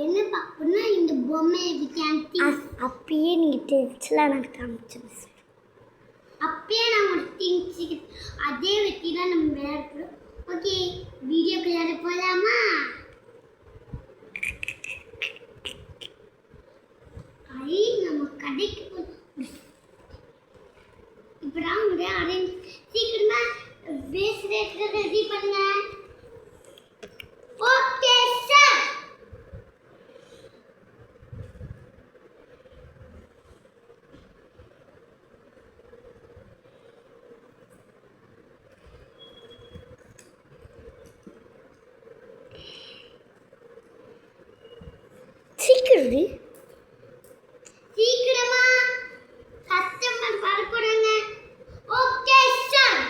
என்ன பார்க்கணும்னா இந்த பொம்மை அப்பயே நீங்கள் திங்ஸ்லாம் எனக்கு காமிச்சிருங்க சார். அப்பயே நான் ஒரு திங்ஸ் அதே வெட்டி தான் நம்ம விளையாடுறோம். ஓகே, வீடியோ விளையாட போகலாமா? நம்ம கடைக்கு இப்பதான் ஒரு அரேஞ்ச் சீக்கிரமா பேஸ்லெட் ரெடி பண்ணுங்க. Okay sir. சீக்கிரமா கஸ்டமர் வர போறாங்க. Okay sir.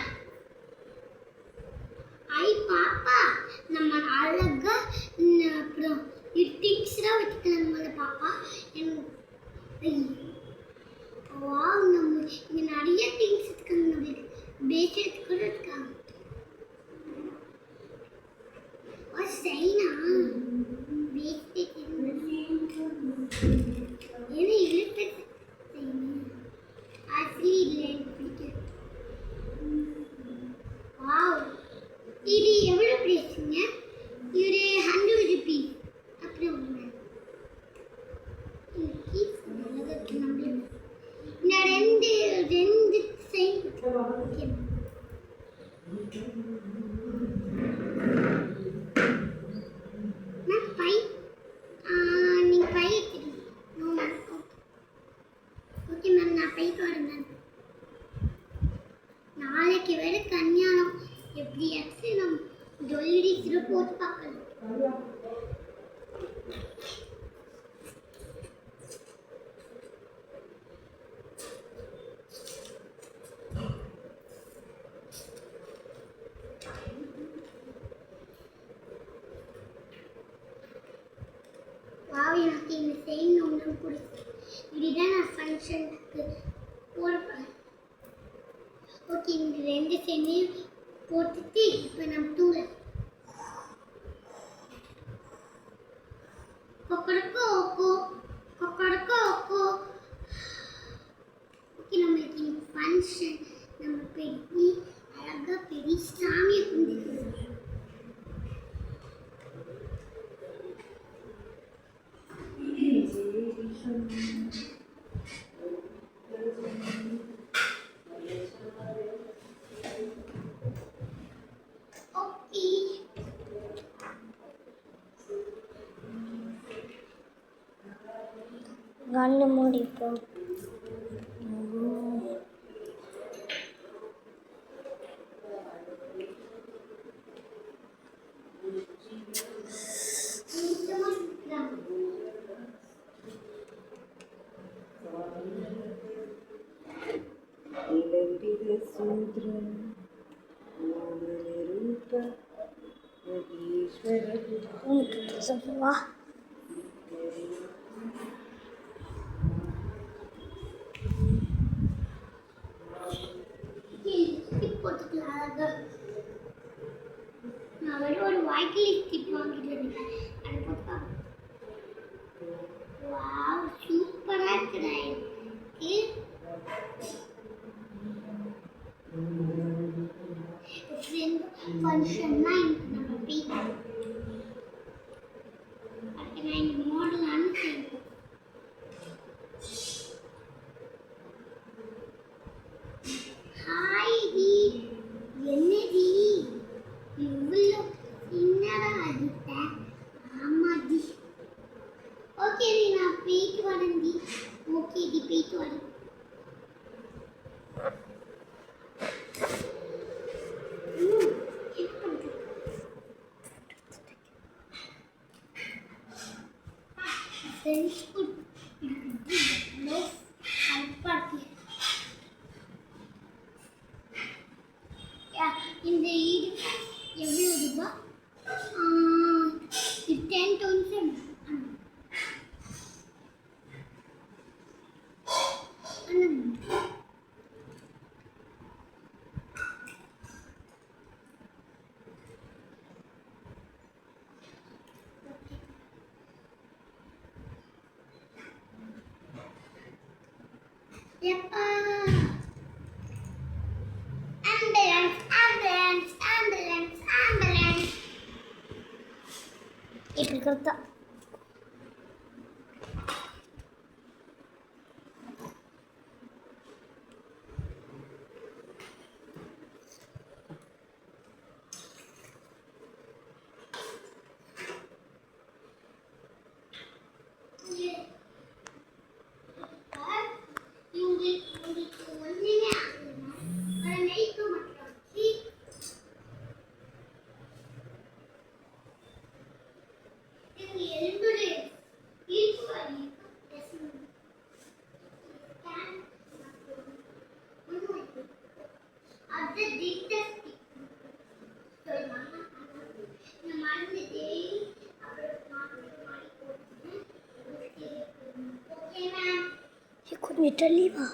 ஐ பாப்பா, நம்ம அழகா அப்புறம் டிக்ஸ்லாம் வச்சுக்கலாம்ல பாப்பா. வாவ், நம்ம இங்க நிறைய திங்ஸ் இருக்காங்க. நம்மளுக்கு பேசிக் கூட இருக்காங்க. சைனா பேசிக் ஏன்னா இழுத்து ஆக்சுவலி இல்லை எனக்கு பிடிக்கும். வாவ், இது எவ்வளோ பிரைஸுங்க? இது 100 rupees. அப்புறம் இந்த ரெண்டு சைட் ஓகே. மேம் பை நீங்கள் பை எடுத்துக்கணும். No ma'am. ஓகே மேம், நான் பைக்கு வரேன் மேம். நாளைக்கு வேறு கல்யாணம். எப்படியாச்சும் நம்ம ஜொல்லி சிறப்பு போட்டு பார்க்கலாம். எனக்கு இந்த செயின் ஒன்று பிடிச்சி இதுதான் நான் ஃபங்க்ஷனுக்கு போடுறேன். ஓகே, இந்த ரெண்டு செயினையும் போட்டுட்டு இப்போ நம்ம தூளை கொக்கடக்கோ ஓக்கோ கொக்கடக்கோ ஓக்கோ. ஓகே, நம்மளுக்கு இந்த ஃபங்க்ஷன் நம்ம பெரிய அழகாக பெரிய சாமியை கும்பிட்டுக்கலாம். கண்ணு மூடிப்போம். வா, நான் ஒரு வாய்க்கில் ஸ்டிப் வாங்கிட்டு அது பார்த்தா வாவ் சூப்பராக இருக்குதா. எனக்கு ஃபங்க்ஷன்னா எனக்கு நம்ம போய் அதுக்கு நான் இந்த மாடலானு செய்வோம். ஹாய் டி, என்னடி இவ்வளோ என்னடா அடித்த? ஆமாடி. ஓகே டி, நான் போயிட்டு வரேன் டி. ஓகே டி, போயிட்டு வரேன். Friends food. No, party. Yeah, இந்த ஈடு எவ்வளோ ரூபா? இது 10,000. எப்பா ஆம்புலன்ஸ் ஆம்புலன்ஸ் ஆம்புலன்ஸ் ஆம்புலன்ஸ் இப்படி கொடுத்தா கொஞ்சம் தள்ளி வா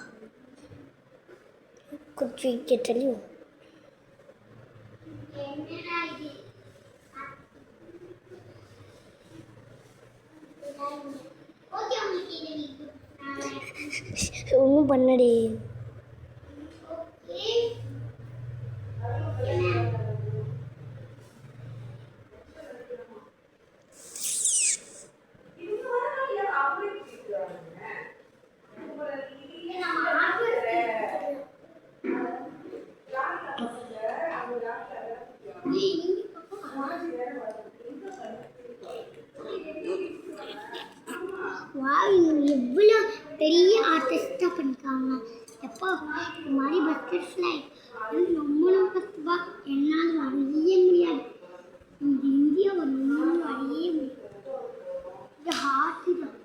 கொஞ்சம் இங்கே தள்ளி வா ஒன்றும் பண்ணடி எவ்வளோ பெரிய ஆர்டிஸ்டாக பண்ணிருக்காங்க எப்போ இந்த மாதிரி பட்டர்ஃப்ளை நம்மளும் கற்றுப்பா என்னால் வரைய முடியாது இந்த இந்தியா ஒரு நம்மளும் வரைய முடியாது இது ஹார்ட்டு தான்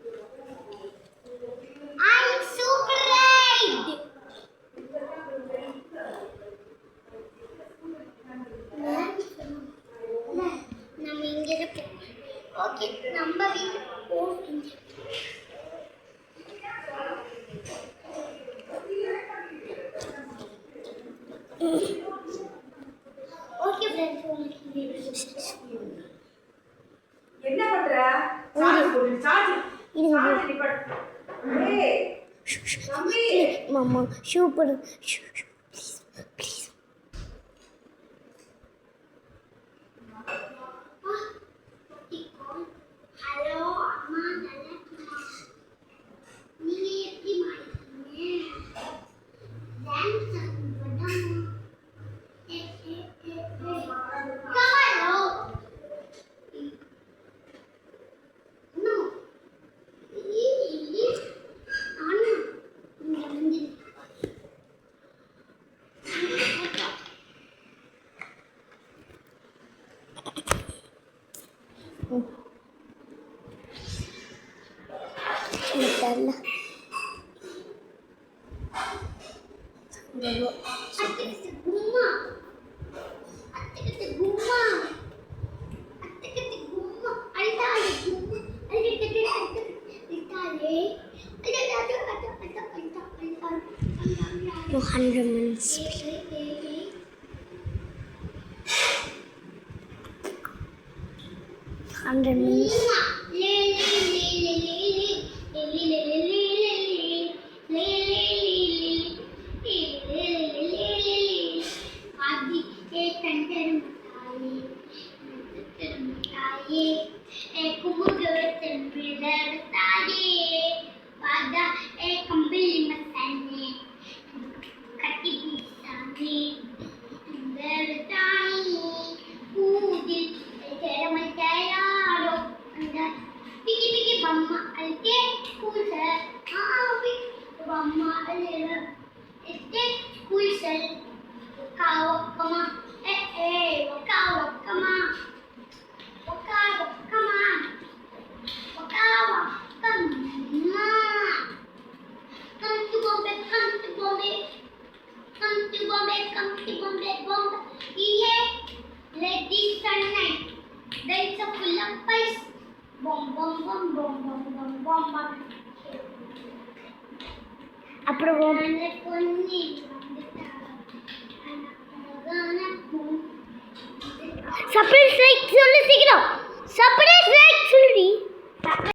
சூப்பர் ரைட் நம்ம இங்கே இருப்போம் ஓகே நம்ம வீட்டு போகிறோம் ஓகே फ्रेंड्स என்ன பண்ற சார்ஜ் போடு சார்ஜ் நிப்பட் ஏய் மம்மி மாமா சூப்பர் ப்ளீஸ் ஹலோ அம்மா நல்லா நீங்க எப்படி மாட்டீங்க டான்ஸ் பண்ணாம No 100 minutes. 100 minutes. அப்புறம் சர்ப்ரைஸ் சொல்லு சீக்கிரம் சர்ப்ரைஸ்